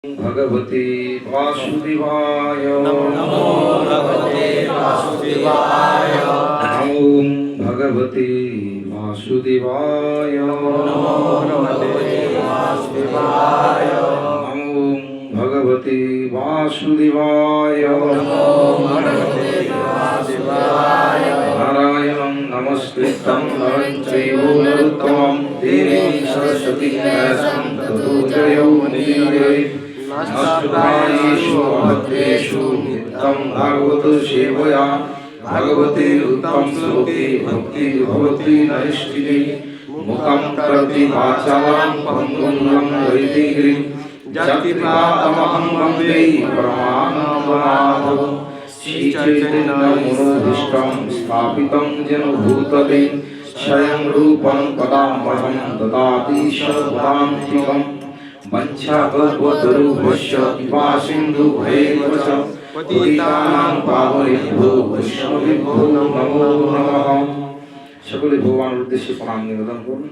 भगवते वासुदेवाय नमो भगवते वासुदेवाय ओम भगवते वासुदेवाय नमो भगवते वासुदेवाय ओम भगवते वासुदेवाय नमो भगवते वासुदेवाय नारायणं नमस्कृतं नरं चैव नरोत्तमं देवीं सरस्वतीं व्यासं ततो जयो मुदीरये नमस्कृतायेषु भद्रेषु नित्यं भागवतो सेवया भगवते उत्तम श्लोके भक्ति भवति नैष्ठिके मुखं करोति वाचालं पङ्गुं लङ्घयति गिरिं जगत्प्रातमहं वन्दे परमानन्दमाधवं श्रीचैतन्यमनोभीष्टं स्थापितं येन भूतले स्वयं रूपं पदामहं ददाति सर्वदान्तिकम् वञ्चाकल्पतरुभ्यश्च कृपासिन्धुभ्यैव च पतितानां पावनेभ्यो वैष्णवेभ्यो नमो नमः। সকলে ভগবানের উদ্দেশ্যে প্রণাম নিবেদন করুন।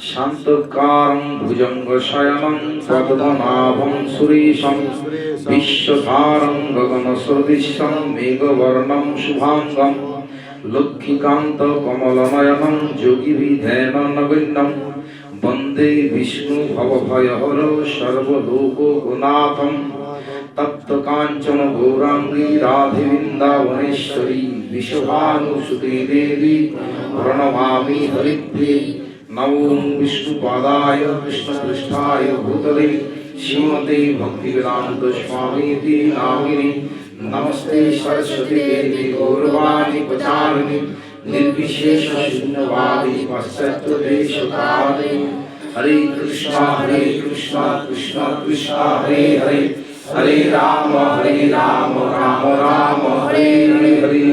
শান্তকারং ভুজঙ্গশয়নং পদ্মনাভং সুরেশং বিশ্বধারং গগনসদৃশং মেঘবর্ণং শুভাঙ্গং লক্ষ্মীকান্ত কমলনয়নং যোগীবিধেন নগণ্যং वंदे विष्णु भवभयहर सर्वलोकनाथं तप्त कांचन गौरांगी राधे वृंदावनेश्वरी विश्वभानुसुते देवी प्रणमामि हरिप्रिये। नमो विष्णुपादाय कृष्णपृष्ठाय भूतले श्रीमते भक्तिवेदांत स्वामीति नामिने नमस्ते सरस्वती देवी गौरवाणी प्रचारिणे निर्विशेष शून्यवादी पाश्चात्य देशकाले। हरे कृष्णा कृष्ण कृष्ण हरे हरे हरे राम राम राम हरे हरे।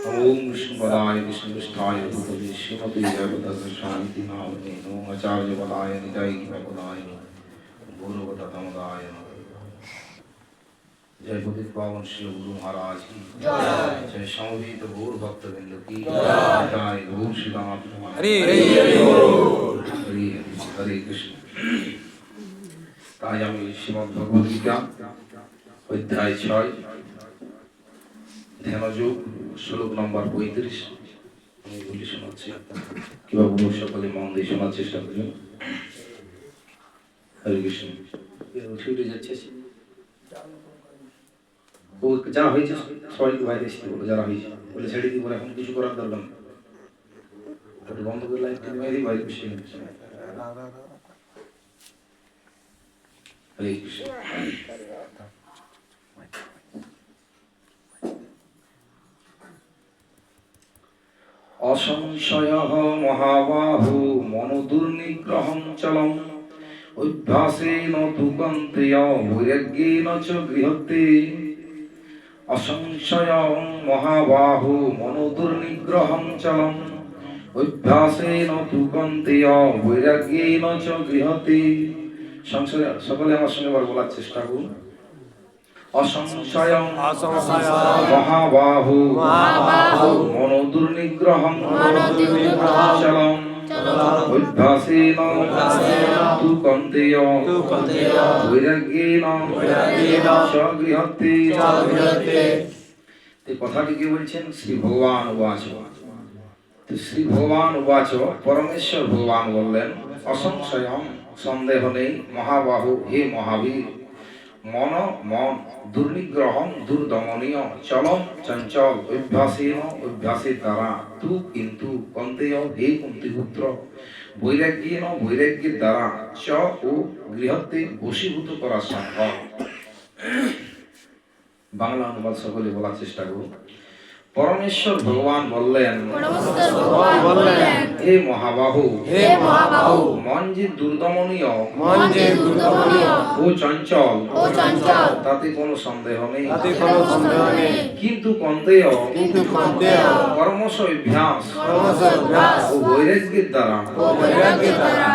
ओम विष्णुपदाय विष्णुष्ठाय भूतले श्रीमते जगदीशान्ति नामने नमो आचार्यपदाय निताय कृपापदाय गौरवतमदाय। जय बुद्ध पावन श्री गुरु महाराज की जय समवेत गौर भक्तवृंद की जय गौर श्री राम हरे हरे हरे कृष्ण। তাই আমি শ্রীমদ্ ভগবদ গীতা অধ্যায় 6 ধ্যানযোগ শ্লোক নম্বর 35 আমি বলি শোনাচ্ছি, কিভাবে সকলে মন দিয়ে শোনার চেষ্টা করবেন। হরে কৃষ্ণ। ছুটে যাচ্ছে ও যারা হয়েছে সবাইকে বাইরে এসে বলো, যারা হয়েছে বলে ছেড়ে দিব, এখন কিছু করার দরকার নেই, ওটা বন্ধ করে লাইন বাইরে বাইরে বসে হরে কৃষ্ণ। অসংশয়ঃ মহাবাহু মনোদুর্নিগ্রহং চলং অভ্যাসেন তু কন্তেয় বৈরাগ্যেন চ গৃহতে। অসংশয়ং মহাবাহু মনোদুর্নিগ্রহং চলং অভ্যাসেন তু কন্তেয় বৈরাগ্যেন চ গৃহতে। সকলে আমার সঙ্গে বলার চেষ্টা করুন। অসংশয়ং মহাবাহু মনোদুর্নিগ্রহং চলং অভ্যাসেন তু কন্তেয় বৈরাগ্যেন চ গৃহতে। এই কথাটি কি বলছেন? শ্রী ভগবান উবাচ। তো শ্রী ভগবান উবাচ, পরমেশ্বর ভগবান বললেন, অসংশয়ং সন্দেহ নেই, মহাবাহু হে মহাবীর, মন দুর্নিগ্রহং দুর্দমনীয়, চলম চঞ্চল, অভ্যাসেন অভ্যাসের দ্বারা, তু কিন্তু কন্তেয় হে কুন্তিপুত্র, বৈরাগ্যেন বৈরাগ্যের দ্বারা, চ ও গৃহতে বশীভূত করা সম্ভব। বাংলা অনুবাদ সকলে বলার চেষ্টা করুন। পরমেশ্বর ভগবান বললেন, হে মহাবাহু, মন যে দুর্দমনীয় ও চঞ্চল তাতে কোনো সন্দেহ নেই, কিন্তু কন্তেয় কর্মশ অভ্যাস ও বৈরাগ্যের দ্বারা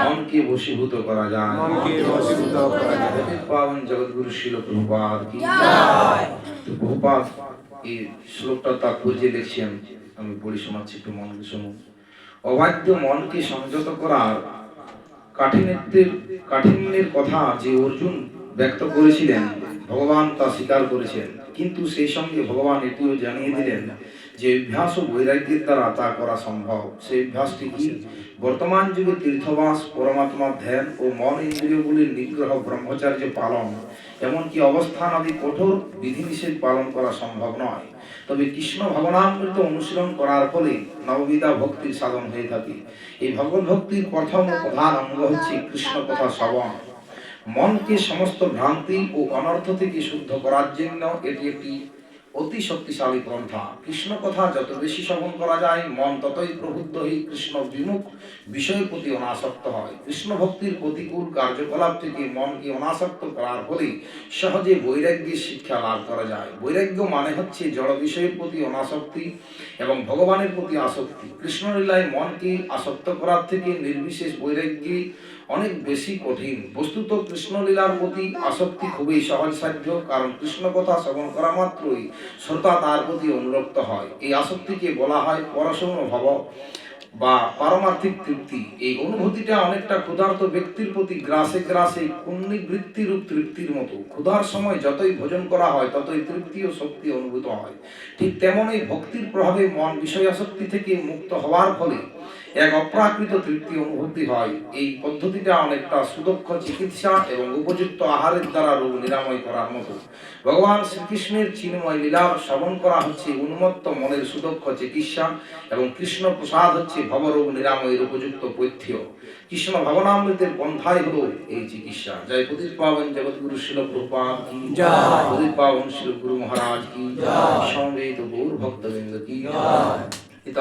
মনকে বশীভূত করা যায়। পাবন জগৎগুরু শিল প্রভুপাদ কি জয়। প্রভুপাদ এই শ্লোকটা তাৎপর্য লিখছেন, আমি পড়ি শোনাচ্ছি, একটু মন দিয়ে শুনুন। অবাধ্য মনকে সংযত করার কাঠিন্যের কথা যে অর্জুন ব্যক্ত করেছিলেন, ভগবান তা স্বীকার করেছেন, কিন্তু সেই সঙ্গে ভগবান এটিও জানিয়ে দিলেন যে অভ্যাস ও বৈরাগ্যের দ্বারা তা করা সম্ভব। সেই অভ্যাসটি কি? বর্তমান যুগে তীর্থবাস, পরমাত্মার ধ্যান ও মন ইন্দ্রিয়গুলির নিগ্রহ, ব্রহ্মচর্য পালন, এমনকি অবস্থান আদি কঠোর বিধিনিষেধ পালন করা সম্ভব নয়। তবে কৃষ্ণ ভাবনামৃত অনুশীলন করার ফলে নববিধা ভক্তির সাধন হয়ে থাকে। এই ভগবত ভক্তির প্রথম ও প্রধান অঙ্গ হচ্ছে কৃষ্ণ কথা শ্রবণ। মনকে সমস্ত ভ্রান্তি ও অনর্থ থেকে শুদ্ধ করার জন্য এটি একটি অতি শক্তিশালী পন্থা। কৃষ্ণ কথা যত বেশি শ্রবণ করা যায়, মন ততই প্রবুদ্ধ হয়ে কৃষ্ণ বিমুখ বিষয়ের প্রতি অনাসক্ত হয়। কৃষ্ণ ভক্তির প্রতিকূল কার্যকলাপ থেকে মনকে অনাসক্ত করার ফলে সহজে বৈরাগ্যের শিক্ষা লাভ করা যায়। বৈরাগ্য মানে হচ্ছে জড় বিষয়ের প্রতি অনাসক্তি এবং ভগবানের প্রতি আসক্তি। কৃষ্ণলীলায় মনকে আসক্ত করার থেকে নির্বিশেষ বৈরাগ্যে অনেক বেশি কঠিন। বস্তুত কৃষ্ণলীলার প্রতি আসক্তি খুবই সহজসাধ্য, কারণ কৃষ্ণ কথা শ্রবণ করা মাত্রই শ্রোতা তার প্রতি অনুরক্ত হয়। এই আসক্তিকে বলা হয় পরশৌন ভাব বা পারমার্থিক তৃপ্তি। এই অনুভূতিটা অনেকটা ক্ষুধার্ত ব্যক্তির প্রতি গ্রাসে গ্রাসে কুণ্ঠিবৃত্তিরূপ তৃপ্তির মতো। ক্ষুধার সময় যতই ভোজন করা হয় ততই তৃপ্তি ও শক্তি অনুভূত হয়। ঠিক তেমনই ভক্তির প্রভাবে মন বিষয়াসক্তি থেকে মুক্ত হওয়ার ফলে এক অপ্রাকৃত তৃপ্তি অনুভূতি হয়। এই পদ্ধতিটা অনেকটা সুদক্ষ চিকিৎসা এবং উপযুক্ত আহারের দ্বারা রোগ নিরাময় করার মতো। ভগবান শ্রীকৃষ্ণের চিন্ময় লীলার শ্রবণ করা হচ্ছে উন্মত্ত মনের সুদক্ষ চিকিৎসা এবং কৃষ্ণ প্রসাদ হচ্ছে ভবরোগ নিরাময়ের উপযুক্ত পথ্য। কৃষ্ণ ভাবনামৃতের পন্থাই হলো এই চিকিৎসা। জয় প্রদীপ পাবন জগৎগুরু শিল প্রভুপাদ কি জয়, প্রদীপ পাবন শিল গুরু মহারাজ কি জয়, সমবেত গৌর ভক্তবৃন্দ কি জয়।